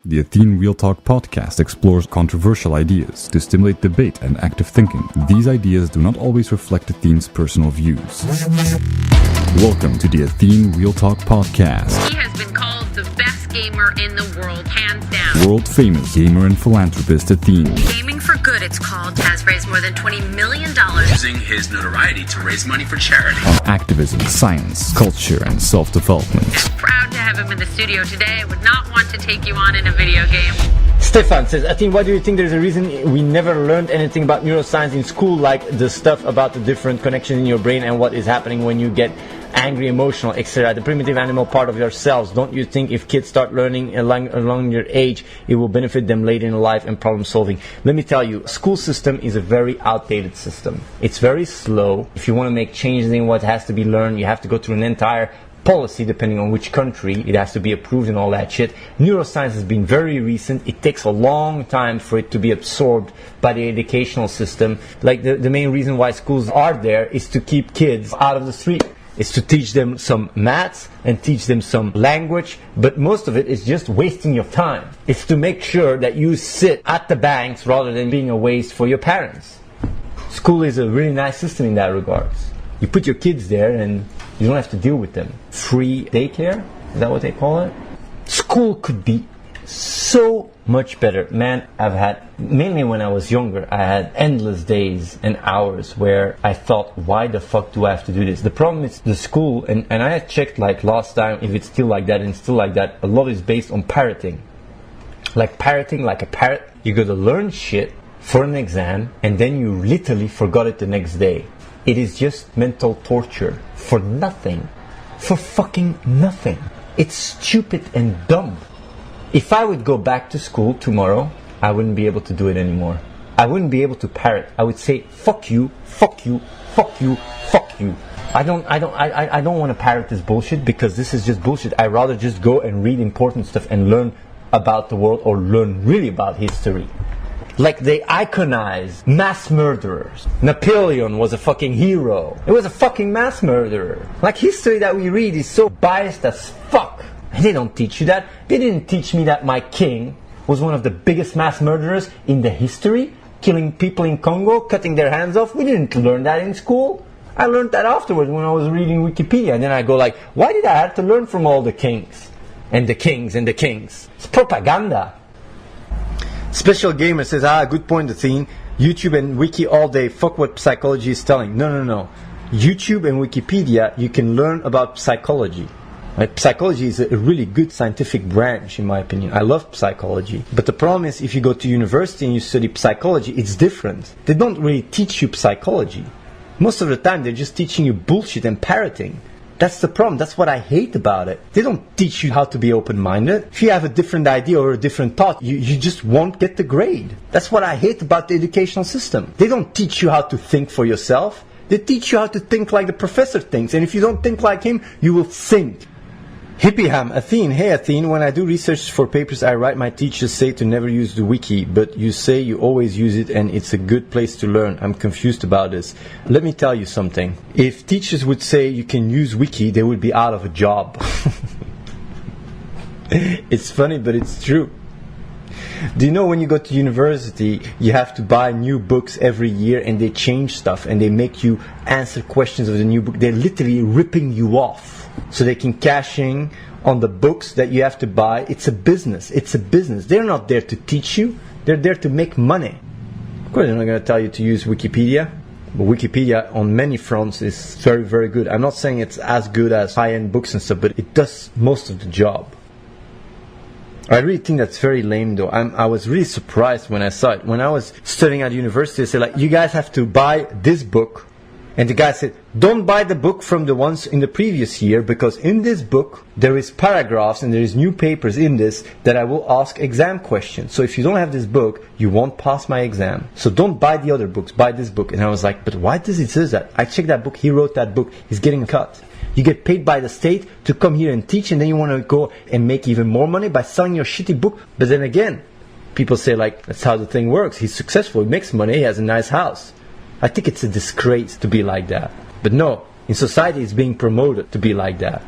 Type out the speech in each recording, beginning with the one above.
The Athene Real Talk Podcast explores controversial ideas to stimulate debate and active thinking. These ideas do not always reflect Athene's personal views. Welcome to the Athene Real Talk Podcast. He has been called the best gamer in the world, hands down. World-famous gamer and philanthropist Athene. Gaming for Good, it's called, has raised more than $20 million. Using his notoriety to raise money for charity. On activism, science, culture, and self-development. Proud to have him in the studio today. I would not want to take you on in a video game. Stefan says, Athene, why do you think there's a reason we never learned anything about neuroscience in school, like the stuff about the different connections in your brain and what is happening when you get angry, emotional, etc., the primitive animal part of yourselves? Don't you think if kids start learning along your age, it will benefit them later in life and problem solving? Let me tell you, school system is a very outdated system. It's very slow. If you want to make changes in what has to be learned, you have to go through an entire policy depending on which country. It has to be approved and all that shit. Neuroscience has been very recent. It takes a long time for it to be absorbed by the educational system. Like the main reason why schools are there is to keep kids out of the street. It's to teach them some maths and teach them some language, but most of it is just wasting your time. It's to make sure that you sit at the banks rather than being a waste for your parents. School is a really nice system in that regards. You put your kids there and you don't have to deal with them. Free daycare? Is that what they call it? School could be so much better. Man, I've had, mainly when I was younger, I had endless days and hours where I thought, why the fuck do I have to do this? The problem is the school, and I had checked like last time if it's still like that and still like that, a lot is based on parroting. Like parroting, like a parrot, you gotta learn shit for an exam and then you literally forgot it the next day. It is just mental torture for nothing. For fucking nothing. It's stupid and dumb. If I would go back to school tomorrow, I wouldn't be able to do it anymore. I wouldn't be able to parrot. I would say, fuck you, fuck you, fuck you, fuck you. I don't want to parrot this bullshit because this is just bullshit. I'd rather just go and read important stuff and learn about the world or learn really about history. Like they iconize mass murderers. Napoleon was a fucking hero. It was a fucking mass murderer. Like history that we read is so biased as fuck. And they don't teach you that. They didn't teach me that my king was one of the biggest mass murderers in the history, killing people in Congo, cutting their hands off. We didn't learn that in school. I learned that afterwards when I was reading Wikipedia. And then I go like, why did I have to learn from all the kings? And the kings and the kings. It's propaganda. Special Gamer says, good point, Athene. YouTube and Wiki all day. Fuck what psychology is telling. No. YouTube and Wikipedia, you can learn about psychology. Right? Psychology is a really good scientific branch, in my opinion. I love psychology. But the problem is, if you go to university and you study psychology, it's different. They don't really teach you psychology. Most of the time, they're just teaching you bullshit and parroting. That's the problem. That's what I hate about it. They don't teach you how to be open-minded. If you have a different idea or a different thought, you just won't get the grade. That's what I hate about the educational system. They don't teach you how to think for yourself. They teach you how to think like the professor thinks. And if you don't think like him, you will sink. Hippieham, Athene. Hey Athene, when I do research for papers I write, my teachers say to never use the wiki, but you say you always use it and it's a good place to learn. I'm confused about this. Let me tell you something. If teachers would say you can use wiki, they would be out of a job. It's funny, but it's true. Do you know when you go to university, you have to buy new books every year and they change stuff and they make you answer questions of the new book. They're literally ripping you off so they can cash in on the books that you have to buy. It's a business. It's a business. They're not there to teach you. They're there to make money. Of course, they're not going to tell you to use Wikipedia. But Wikipedia on many fronts is very, very good. I'm not saying it's as good as high-end books and stuff, but it does most of the job. I really think that's very lame though. I was really surprised when I saw it. When I was studying at university, they said like, you guys have to buy this book. And the guy said, don't buy the book from the ones in the previous year because in this book there is paragraphs and there is new papers in this that I will ask exam questions. So if you don't have this book, you won't pass my exam. So don't buy the other books, buy this book. And I was like, but why does it say that? I checked that book, he wrote that book, he's getting a cut. You get paid by the state to come here and teach and then you want to go and make even more money by selling your shitty book. But then again, people say like, that's how the thing works. He's successful, he makes money, he has a nice house. I think it's a disgrace to be like that. But no, in society it's being promoted to be like that.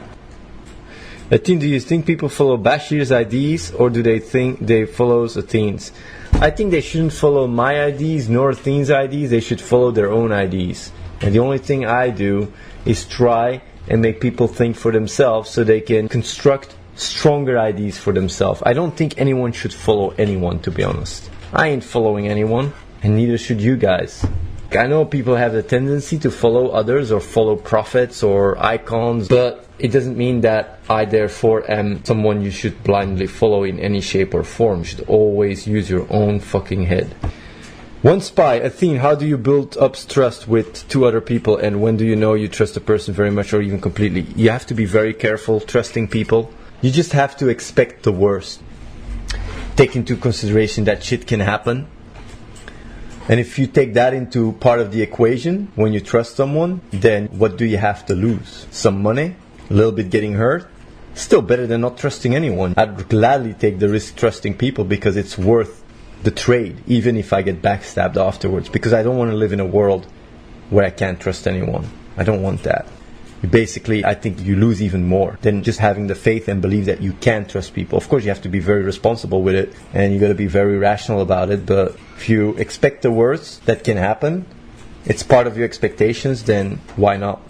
Athene, do you think people follow Bashir's IDs or do they think they follow Athene's? I think they shouldn't follow my IDs nor Athene's IDs. They should follow their own IDs. And the only thing I do is try and make people think for themselves so they can construct stronger IDs for themselves. I don't think anyone should follow anyone, to be honest. I ain't following anyone, and neither should you guys. I know people have the tendency to follow others or follow prophets or icons, but it doesn't mean that I therefore am someone you should blindly follow in any shape or form. You should always use your own fucking head. One spy, Athene, how do you build up trust with two other people, and when do you know you trust a person very much or even completely? You have to be very careful trusting people. You just have to expect the worst. Take into consideration that shit can happen. And if you take that into part of the equation, when you trust someone, then what do you have to lose? Some money? A little bit getting hurt? Still better than not trusting anyone. I'd gladly take the risk trusting people because it's worth the trade, even if I get backstabbed afterwards, because I don't want to live in a world where I can't trust anyone. I don't want that. Basically, I think you lose even more than just having the faith and believe that you can trust people. Of course, you have to be very responsible with it, and you got to be very rational about it, but if you expect the worst that can happen, it's part of your expectations, then why not?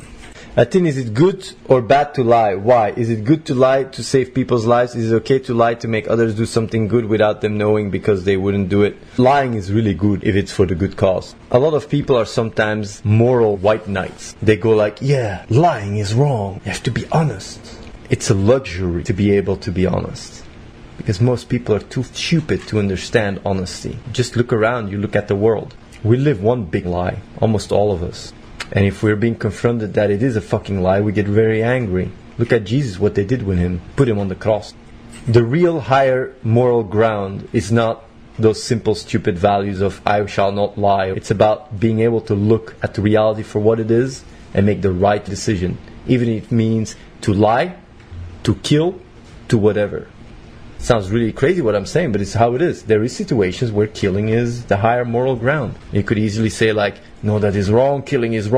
Athene, is it good or bad to lie? Why? Is it good to lie to save people's lives? Is it okay to lie to make others do something good without them knowing because they wouldn't do it? Lying is really good if it's for the good cause. A lot of people are sometimes moral white knights. They go like, yeah, lying is wrong. You have to be honest. It's a luxury to be able to be honest, because most people are too stupid to understand honesty. Just look around, you look at the world. We live one big lie, almost all of us. And if we're being confronted that it is a fucking lie, we get very angry. Look at Jesus, what they did with him. Put him on the cross. The real higher moral ground is not those simple stupid values of I shall not lie. It's about being able to look at the reality for what it is and make the right decision. Even if it means to lie, to kill, to whatever. Sounds really crazy what I'm saying, but it's how it is. There is situations where killing is the higher moral ground. You could easily say like, no, that is wrong, killing is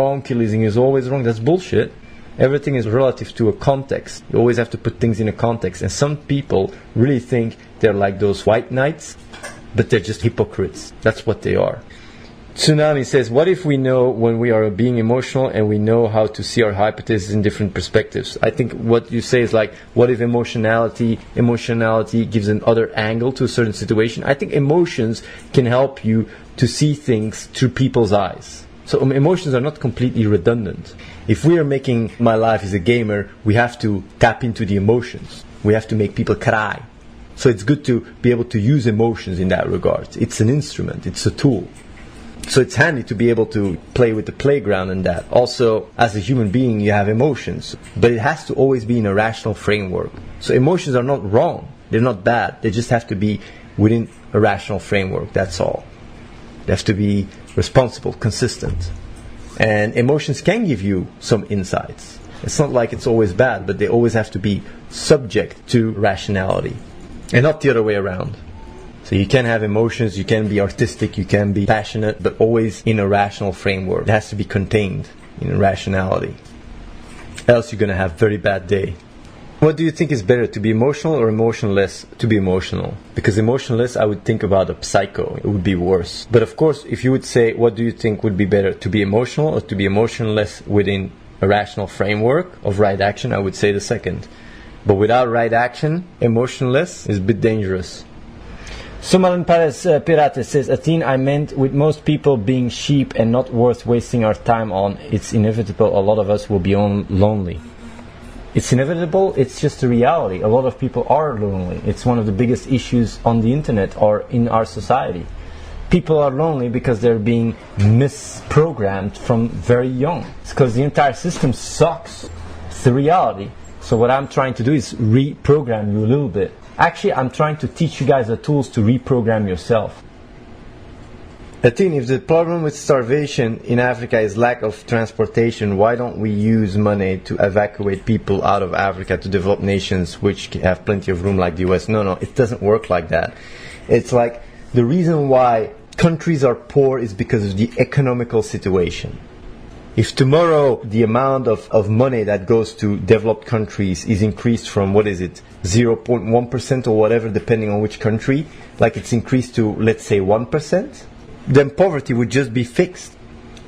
always wrong. That's bullshit. Everything is relative to a context. You always have to put things in a context. And some people really think they're like those white knights, but they're just hypocrites. That's what they are. Tsunami says, what if we know when we are being emotional and we know how to see our hypotheses in different perspectives? I think what you say is like, what if emotionality gives another angle to a certain situation? I think emotions can help you to see things through people's eyes. So emotions are not completely redundant. If we are making My Life as a Gamer, we have to tap into the emotions. We have to make people cry. So it's good to be able to use emotions in that regard. It's an instrument, it's a tool. So it's handy to be able to play with the playground and that. Also, as a human being, you have emotions. But it has to always be in a rational framework. So emotions are not wrong. They're not bad. They just have to be within a rational framework. That's all. They have to be responsible, consistent. And emotions can give you some insights. It's not like it's always bad, but they always have to be subject to rationality. And not the other way around. So you can have emotions, you can be artistic, you can be passionate, but always in a rational framework. It has to be contained in rationality. Else you're going to have a very bad day. What do you think is better, to be emotional or emotionless? To be emotional. Because emotionless, I would think about a psycho. It would be worse. But of course, if you would say, what do you think would be better, to be emotional or to be emotionless within a rational framework of right action? I would say the second. But without right action, emotionless is a bit dangerous. Sumalan Pares Pirate says, Athene, I meant with most people being sheep and not worth wasting our time on, it's inevitable a lot of us will be lonely. It's inevitable, it's just a reality. A lot of people are lonely. It's one of the biggest issues on the internet or in our society. People are lonely because they're being misprogrammed from very young. It's because the entire system sucks. It's the reality. So what I'm trying to do is reprogram you a little bit. Actually, I'm trying to teach you guys the tools to reprogram yourself. Athene, if the problem with starvation in Africa is lack of transportation, why don't we use money to evacuate people out of Africa to developed nations which have plenty of room like the US? No, it doesn't work like that. It's like the reason why countries are poor is because of the economical situation. If tomorrow the amount of money that goes to developed countries is increased from, 0.1% or whatever, depending on which country, like it's increased to, let's say, 1%, then poverty would just be fixed.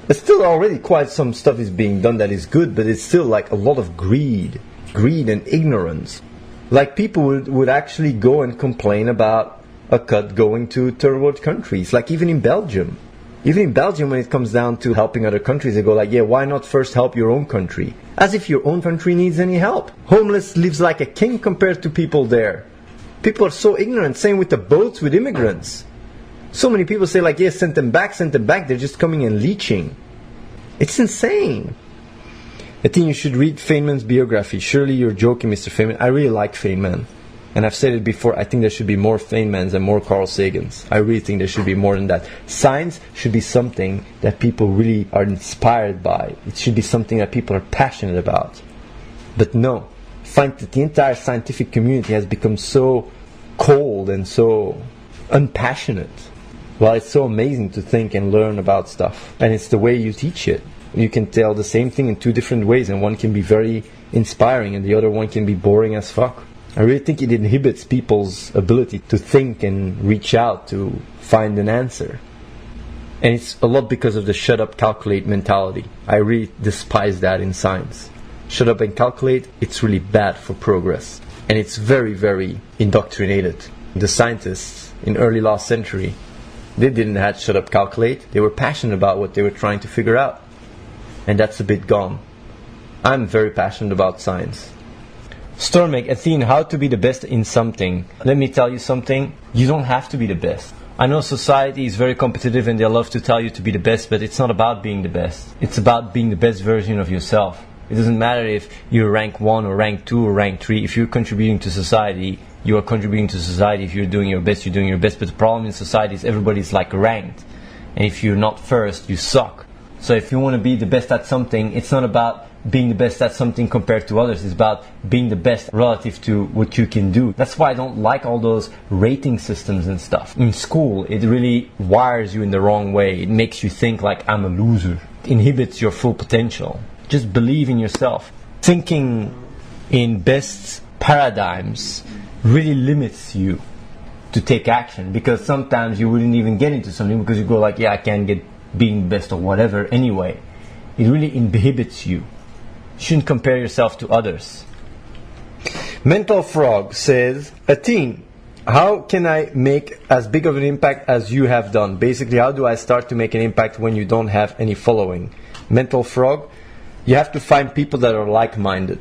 But still already quite some stuff is being done that is good, but it's still like a lot of greed and ignorance. Like people would actually go and complain about a cut going to third world countries, like even in Belgium. Even in Belgium, when it comes down to helping other countries, they go like, yeah, why not first help your own country? As if your own country needs any help. Homeless lives like a king compared to people there. People are so ignorant. Same with the boats with immigrants. So many people say like, yeah, send them back. They're just coming and leeching. It's insane. I think you should read Feynman's biography. Surely you're joking, Mr. Feynman. I really like Feynman. And I've said it before, I think there should be more Feynmans and more Carl Sagans. I really think there should be more than that. Science should be something that people really are inspired by. It should be something that people are passionate about. But no, I find that the entire scientific community has become so cold and so unpassionate. Well, it's so amazing to think and learn about stuff. And it's the way you teach it. You can tell the same thing in two different ways, and one can be very inspiring and the other one can be boring as fuck. I really think it inhibits people's ability to think and reach out to find an answer. And it's a lot because of the shut up, calculate mentality. I really despise that in science. Shut up and calculate, it's really bad for progress. And it's very, very indoctrinated. The scientists in early last century, they didn't have shut up, calculate. They were passionate about what they were trying to figure out. And that's a bit gone. I'm very passionate about science. Stormek, Athene, how to be the best in something. Let me tell you something. You don't have to be the best. I know society is very competitive and they love to tell you to be the best, but it's not about being the best. It's about being the best version of yourself. It doesn't matter if you're rank 1 or rank 2 or rank 3. If you're contributing to society, you are contributing to society. If you're doing your best, you're doing your best. But the problem in society is everybody's like ranked. And if you're not first, you suck. So if you want to be the best at something, it's not about being the best at something compared to others. It's about being the best relative to what you can do. That's why I don't like all those rating systems and stuff. In school, it really wires you in the wrong way. It makes you think like, I'm a loser. It inhibits your full potential. Just believe in yourself. Thinking in best paradigms really limits you to take action, because sometimes you wouldn't even get into something because you go like, yeah, I can't get being best or whatever anyway. It really inhibits you. You shouldn't compare yourself to others. Mental Frog says, Athene, how can I make as big of an impact as you have done? Basically, how do I start to make an impact when you don't have any following? Mental Frog, you have to find people that are like-minded.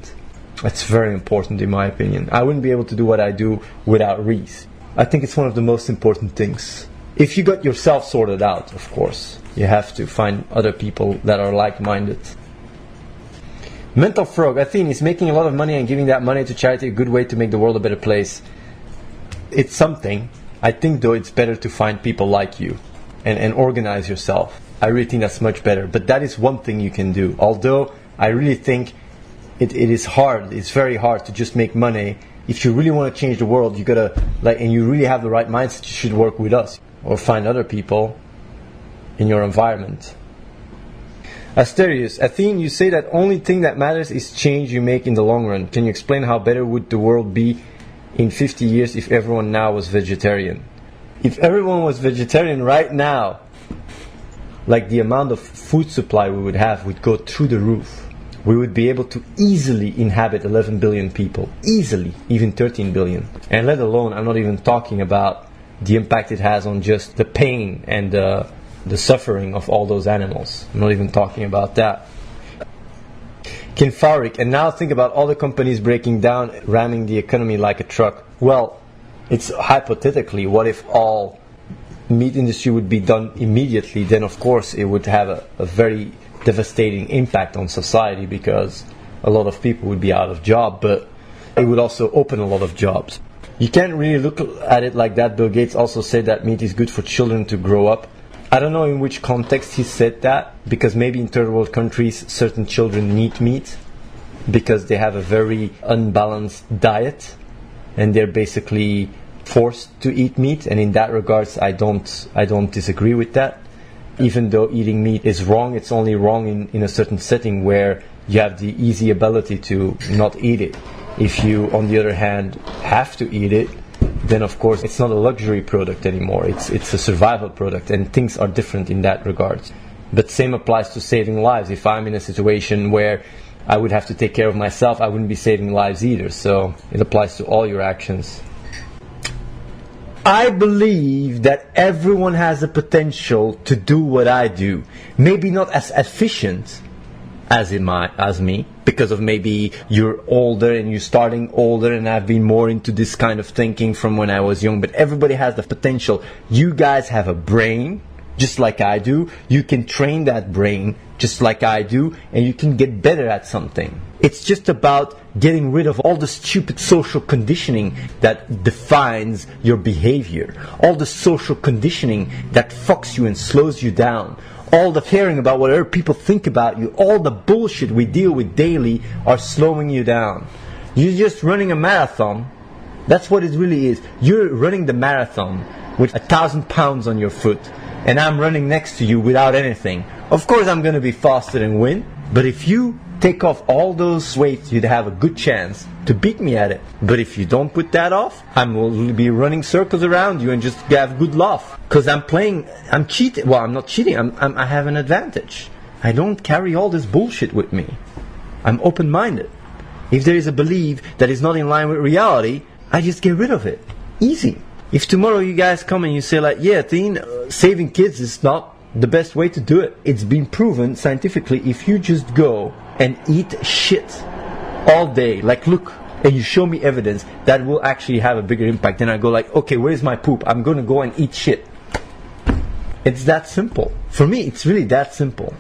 That's very important in my opinion. I wouldn't be able to do what I do without Reese. I think it's one of the most important things. If you got yourself sorted out, of course, you have to find other people that are like-minded. Mental Frog, Athene, is making a lot of money and giving that money to charity a good way to make the world a better place. It's something. I think though it's better to find people like you and organize yourself. I really think that's much better. But that is one thing you can do. Although I really think it is hard. It's very hard to just make money. If you really want to change the world, you gotta and you really have the right mindset, you should work with us or find other people in your environment. Asterius, Athene, you say that only thing that matters is change you make in the long run. Can you explain how better would the world be in 50 years if everyone now was vegetarian? If everyone was vegetarian right now, like the amount of food supply we would have would go through the roof. We would be able to easily inhabit 11 billion people. Easily, even 13 billion. And let alone, I'm not even talking about the impact it has on just the pain and the suffering of all those animals. I'm not even talking about that. Kinfarik, and now think about all the companies breaking down, ramming the economy like a truck. Well, it's hypothetically, what if all meat industry would be done immediately? Then of course it would have a very devastating impact on society, because a lot of people would be out of job, but it would also open a lot of jobs. You can't really look at it like that. Bill Gates also said that meat is good for children to grow up. I don't know in which context he said that, because maybe in third world countries certain children need meat because they have a very unbalanced diet and they're basically forced to eat meat, and in that regards I don't disagree with that. Even though eating meat is wrong, it's only wrong in a certain setting where you have the easy ability to not eat it. If you, on the other hand, have to eat it, then of course it's not a luxury product anymore. It's a survival product, and things are different in that regard. But same applies to saving lives. If I'm in a situation where I would have to take care of myself, I wouldn't be saving lives either. So it applies to all your actions. I believe that everyone has the potential to do what I do. Maybe not as efficient as me, because of maybe you're older and you're starting older, and I've been more into this kind of thinking from when I was young. But everybody has the potential. You guys have a brain, just like I do. You can train that brain, just like I do, and you can get better at something. It's just about getting rid of all the stupid social conditioning that defines your behavior, all the social conditioning that fucks you and slows you down, all the caring about what other people think about you, all the bullshit we deal with daily are slowing you down. You're just running a marathon. That's what it really is. You're running the marathon with 1,000 pounds on your foot, and I'm running next to you without anything. Of course I'm going to be faster and win, but if you take off all those weights, you'd have a good chance to beat me at it. But if you don't put that off, I will be running circles around you and just have a good laugh. Because I'm cheating. Well, I'm not cheating, I have an advantage. I don't carry all this bullshit with me. I'm open-minded. If there is a belief that is not in line with reality, I just get rid of it. Easy. If tomorrow you guys come and you say like, yeah, Athene, saving kids is not the best way to do it. It's been proven scientifically, if you just go and eat shit all day, like look, and you show me evidence, that will actually have a bigger impact. Then I go like, okay, where's my poop? I'm going to go and eat shit. It's that simple. For me, it's really that simple.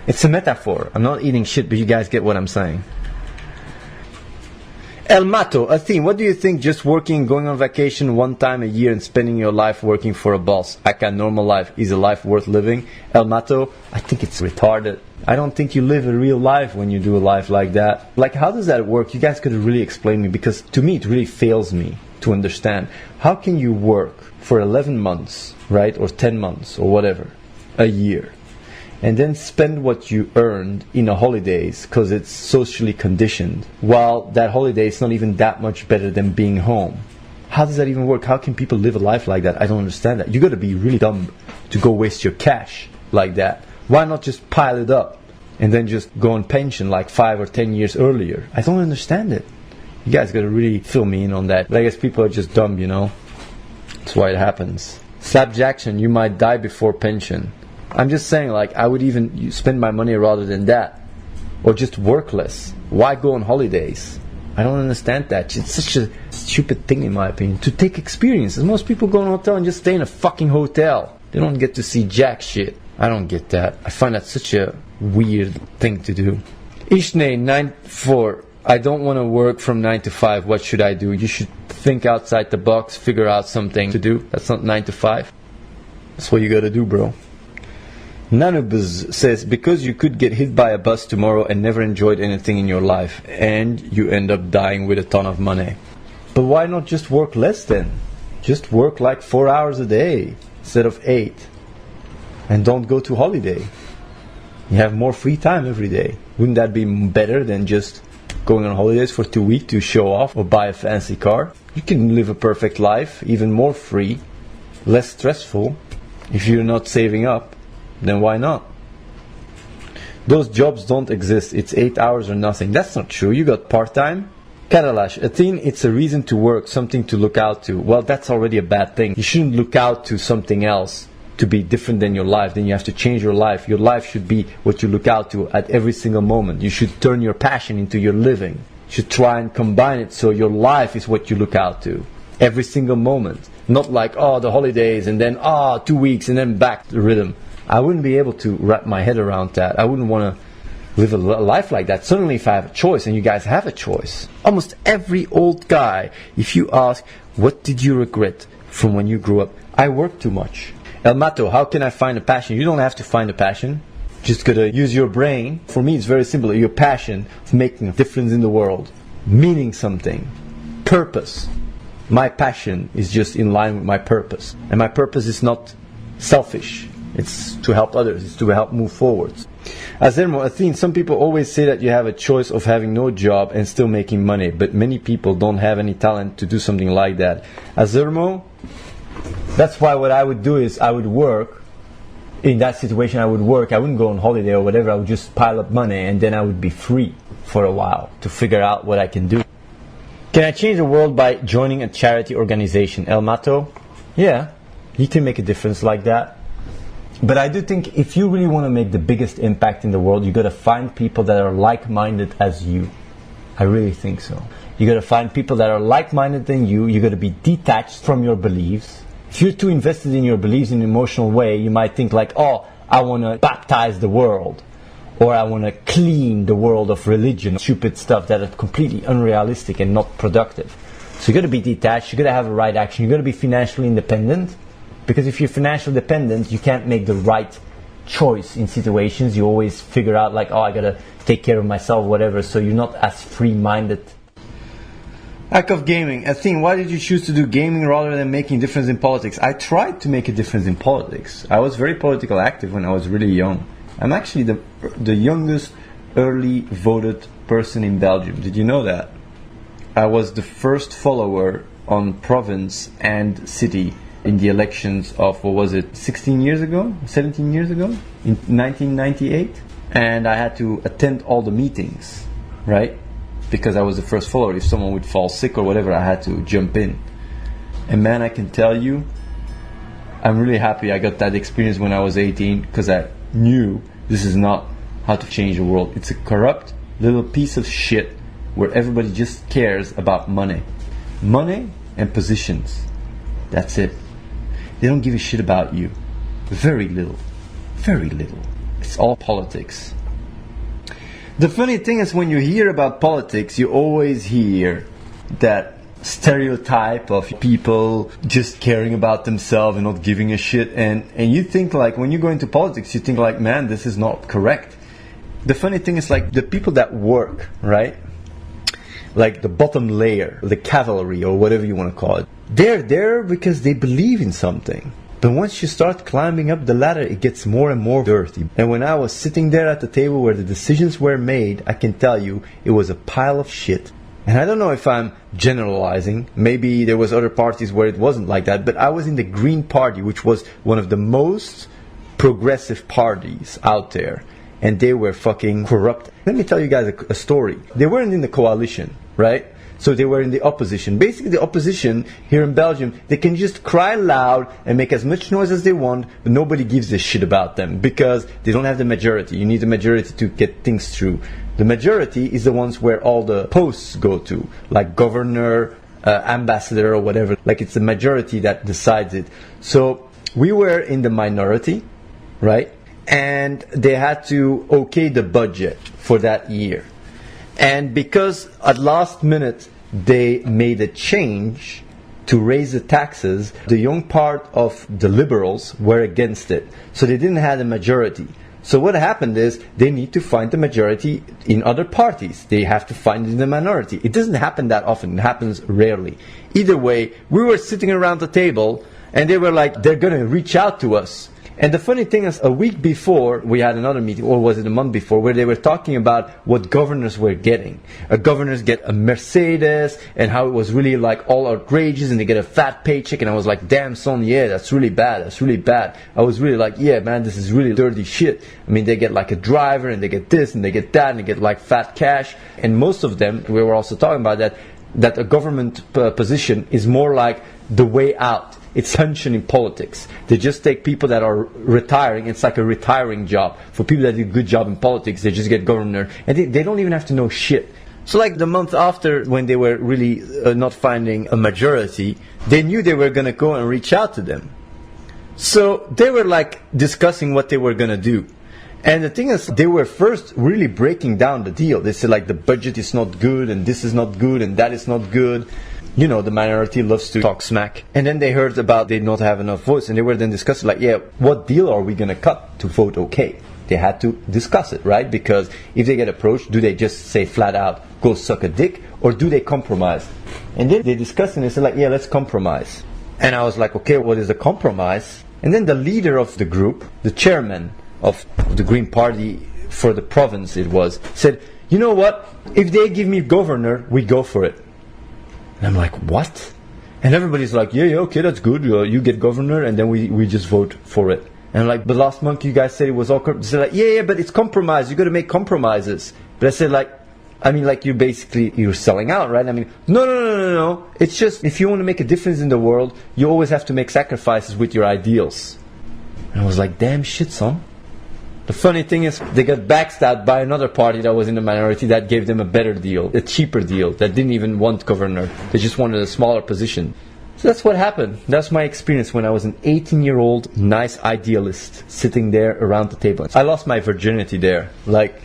It's a metaphor. I'm not eating shit, but you guys get what I'm saying. El Mato, Athene, what do you think just working, going on vacation one time a year and spending your life working for a boss, aka normal life, is a life worth living? El Mato, I think it's retarded. I don't think you live a real life when you do a life like that. Like, how does that work? You guys could really explain me, because to me it really fails me to understand. How can you work for 11 months, right, or 10 months, or whatever, a year, and then spend what you earned in a holidays because it's socially conditioned, while that holiday is not even that much better than being home? How does that even work? How can people live a life like that? I don't understand that. You got to be really dumb to go waste your cash like that. Why not just pile it up and then just go on pension like 5 or 10 years earlier? I don't understand it. You guys got to really fill me in on that. But I guess people are just dumb, you know. That's why it happens. Slap Jackson, you might die before pension. I'm just saying, like, I would even spend my money rather than that. Or just work less. Why go on holidays? I don't understand that. It's such a stupid thing, in my opinion, to take experiences. Most people go on a hotel and just stay in a fucking hotel. They don't get to see jack shit. I don't get that. I find that such a weird thing to do. Ishne94, I don't want to work from 9 to 5. What should I do? You should think outside the box, figure out something to do. That's not 9 to 5. That's what you gotta do, bro. Nanubuz says, because you could get hit by a bus tomorrow and never enjoyed anything in your life, and you end up dying with a ton of money. But why not just work less then? Just work like 4 hours a day instead of 8. And don't go to holiday. You have more free time every day. Wouldn't that be better than just going on holidays for 2 weeks to show off or buy a fancy car? You can live a perfect life, even more free, less stressful. If you're not saving up, then why not? Those jobs don't exist. It's 8 hours or nothing. That's not true. You got part-time. Karalash, Athene, it's a reason to work, something to look out to. Well, that's already a bad thing. You shouldn't look out to something else to be different than your life. Then you have to change your life. Your life should be what you look out to at every single moment. You should turn your passion into your living. You should try and combine it so your life is what you look out to every single moment. Not like, oh, the holidays and then, 2 weeks and then back to the rhythm. I wouldn't be able to wrap my head around that. I wouldn't want to live a life like that. Certainly if I have a choice, and you guys have a choice. Almost every old guy, if you ask, what did you regret from when you grew up? I worked too much. El Mato, how can I find a passion? You don't have to find a passion. Just gotta use your brain. For me, it's very simple. Your passion of making a difference in the world. Meaning something. Purpose. My passion is just in line with my purpose. And my purpose is not selfish. It's to help others. It's to help move forwards. Azermo, Athene, some people always say that you have a choice of having no job and still making money, but many people don't have any talent to do something like that. Azermo, that's why what I would do is I would work. In that situation, I would work. I wouldn't go on holiday or whatever. I would just pile up money, and then I would be free for a while to figure out what I can do. Can I change the world by joining a charity organization? El Mato? Yeah, you can make a difference like that. But I do think if you really want to make the biggest impact in the world, you got to find people that are like-minded as you. I really think so. You got to find people that are like-minded than you. You got to be detached from your beliefs. If you're too invested in your beliefs in an emotional way, you might think like, oh, I want to baptize the world, or I want to clean the world of religion, stupid stuff that is completely unrealistic and not productive. So you got to be detached, you got to have a right action, you got to be financially independent, because if you're financially dependent, you can't make the right choice in situations. You always figure out like, oh, I got to take care of myself, whatever, so you're not as free-minded. Act of gaming. Athene, why did you choose to do gaming rather than making a difference in politics? I tried to make a difference in politics. I was very politically active when I was really young. I'm actually the youngest early voted person in Belgium. Did you know that? I was the first follower on province and city in the elections of, 16 years ago? 17 years ago? In 1998? And I had to attend all the meetings, right? Because I was the first follower. If someone would fall sick or whatever, I had to jump in. And man, I can tell you, I'm really happy I got that experience when I was 18, because I knew this is not how to change the world. It's a corrupt little piece of shit where everybody just cares about money. Money and positions. That's it. They don't give a shit about you. Very little. Very little. It's all politics. The funny thing is, when you hear about politics, you always hear that stereotype of people just caring about themselves and not giving a shit. And you think like, when you go into politics, you think like, man, this is not correct. The funny thing is like the people that work, right? Like the bottom layer, the cavalry or whatever you want to call it. They're there because they believe in something. But once you start climbing up the ladder, it gets more and more dirty. And when I was sitting there at the table where the decisions were made, I can tell you it was a pile of shit. And I don't know if I'm generalizing. Maybe there was other parties where it wasn't like that. But I was in the Green Party, which was one of the most progressive parties out there. And they were fucking corrupt. Let me tell you guys a story. They weren't in the coalition, right? So they were in the opposition. Basically, the opposition here in Belgium, they can just cry loud and make as much noise as they want, but nobody gives a shit about them because they don't have the majority. You need the majority to get things through. The majority is the ones where all the posts go to, like governor, ambassador, or whatever. Like it's the majority that decides it. So we were in the minority, right? And they had to okay the budget for that year. And because at last minute they made a change to raise the taxes, the young part of the liberals were against it. So they didn't have a majority. So what happened is they need to find the majority in other parties. They have to find it in the minority. It doesn't happen that often. It happens rarely. Either way, we were sitting around the table and they were like, they're going to reach out to us. And the funny thing is, a week before, we had another meeting, or was it a month before, where they were talking about what governors were getting. Governors get a Mercedes, and how it was really like all outrageous, and they get a fat paycheck, and I was like, damn son, yeah, that's really bad, that's really bad. I was really like, yeah man, this is really dirty shit. I mean, they get like a driver, and they get this, and they get that, and they get like fat cash. And most of them, we were also talking about that a government position is more like the way out. It's pension in politics. They just take people that are retiring. It's like a retiring job. For people that do a good job in politics, they just get governor. And they don't even have to know shit. So like the month after, when they were really not finding a majority, they knew they were going to go and reach out to them. So they were like discussing what they were going to do. And the thing is, they were first really breaking down the deal. They said like the budget is not good, and this is not good, and that is not good. You know, the minority loves to talk smack. And then they heard about they not have enough votes, and they were then discussing like, yeah, what deal are we going to cut to vote okay? They had to discuss it, right? Because if they get approached, do they just say flat out, go suck a dick, or do they compromise? And then they discussed and they said like, yeah, let's compromise. And I was like, okay, what is a compromise? And then the leader of the group, the chairman of the Green Party for the province it was, said, you know what, if they give me governor, we go for it. And I'm like, what? And everybody's like, yeah, okay, that's good, you get governor, and then we just vote for it. And I'm like, but last month you guys said it was all, they said like, yeah, but it's compromise, you got to make compromises. But I said like, you're selling out, right? I mean, no. It's just, if you want to make a difference in the world, you always have to make sacrifices with your ideals. And I was like, damn shit, son. The funny thing is, they got backstabbed by another party that was in the minority that gave them a better deal, a cheaper deal, that didn't even want governor. They just wanted a smaller position. So that's what happened. That's my experience when I was an 18-year-old, nice idealist, sitting there around the table. I lost my virginity there, like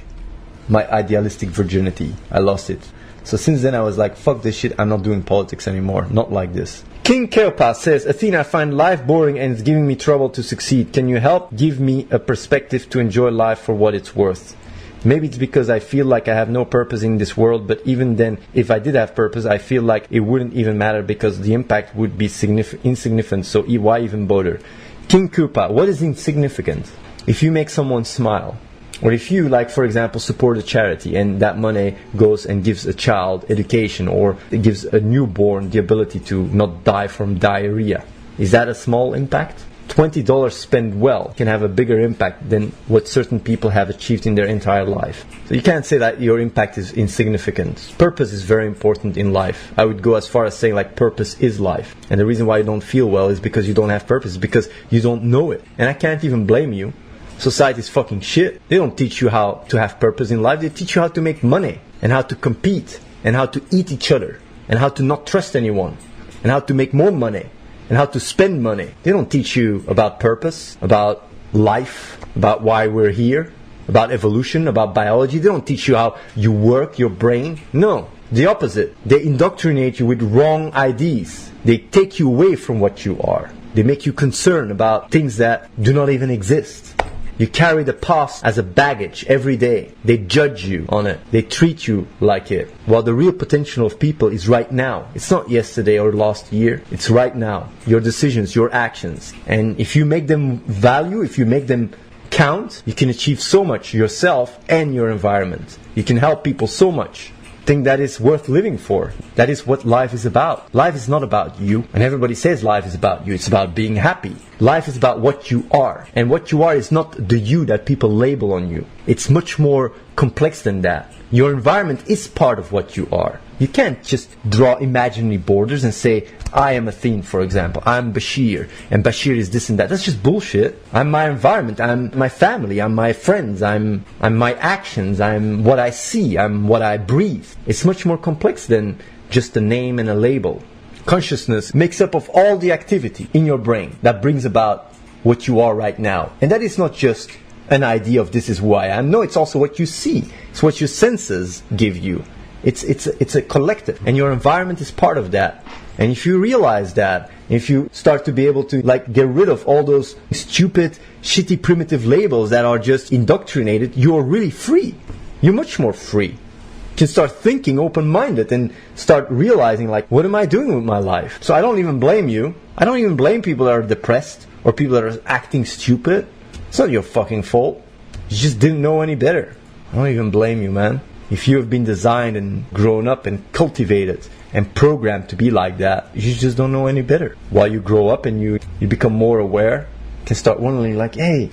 my idealistic virginity. I lost it. So since then I was like, fuck this shit, I'm not doing politics anymore. Not like this. King Keopa says, Athene, I find life boring and it's giving me trouble to succeed. Can you help give me a perspective to enjoy life for what it's worth? Maybe it's because I feel like I have no purpose in this world, but even then, if I did have purpose, I feel like it wouldn't even matter because the impact would be insignificant, so why even bother? King Koopa, what is insignificant? If you make someone smile, or if you, like, for example, support a charity and that money goes and gives a child education, or it gives a newborn the ability to not die from diarrhea, is that a small impact? $20 spent well can have a bigger impact than what certain people have achieved in their entire life. So you can't say that your impact is insignificant. Purpose is very important in life. I would go as far as saying like purpose is life. And the reason why you don't feel well is because you don't have purpose, because you don't know it. And I can't even blame you. Society is fucking shit. They don't teach you how to have purpose in life. They teach you how to make money and how to compete and how to eat each other and how to not trust anyone and how to make more money and how to spend money. They don't teach you about purpose, about life, about why we're here, about evolution, about biology. They don't teach you how you work your brain. No, the opposite. They indoctrinate you with wrong ideas. They take you away from what you are. They make you concerned about things that do not even exist. You carry the past as a baggage every day. They judge you on it. They treat you like it. While the real potential of people is right now. It's not yesterday or last year. It's right now. Your decisions, your actions. And if you make them value, if you make them count, you can achieve so much yourself and your environment. You can help people so much. Thing that is worth living for. That is what life is about. Life is not about you. And everybody says life is about you. It's about being happy. Life is about what you are. And what you are is not the you that people label on you. It's much more complex than that. Your environment is part of what you are. You can't just draw imaginary borders and say, I am Athene, for example. I'm Bashir, and Bashir is this and that. That's just bullshit. I'm my environment. I'm my family. I'm my friends. I'm my actions. I'm what I see. I'm what I breathe. It's much more complex than just a name and a label. Consciousness makes up of all the activity in your brain that brings about what you are right now. And that is not just an idea of this is who I am. No, it's also what you see. It's what your senses give you. It's a collective, and your environment is part of that. And if you realize that, if you start to be able to like get rid of all those stupid, shitty, primitive labels that are just indoctrinated, you're really free. You're much more free. You can start thinking open-minded and start realizing like, what am I doing with my life? So I don't even blame you. I don't even blame people that are depressed or people that are acting stupid. It's not your fucking fault. You just didn't know any better. I don't even blame you, man. If you have been designed and grown up and cultivated and programmed to be like that, you just don't know any better. While you grow up and you become more aware, you can start wondering like, hey,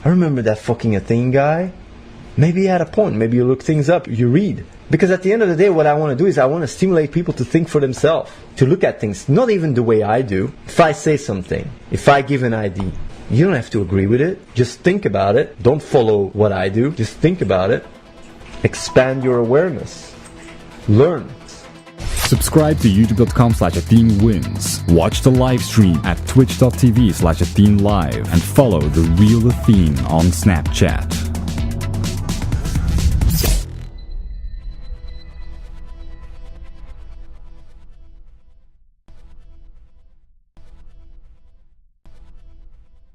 I remember that fucking Athene guy. Maybe he had a point. Maybe you look things up, you read. Because at the end of the day, what I want to do is I want to stimulate people to think for themselves, to look at things, not even the way I do. If I say something, if I give an idea, you don't have to agree with it. Just think about it. Don't follow what I do. Just think about it. Expand your awareness. Learn. Subscribe to youtube.com/AtheneWins. Watch the live stream at twitch.tv/AtheneLive and follow the real Athene on Snapchat.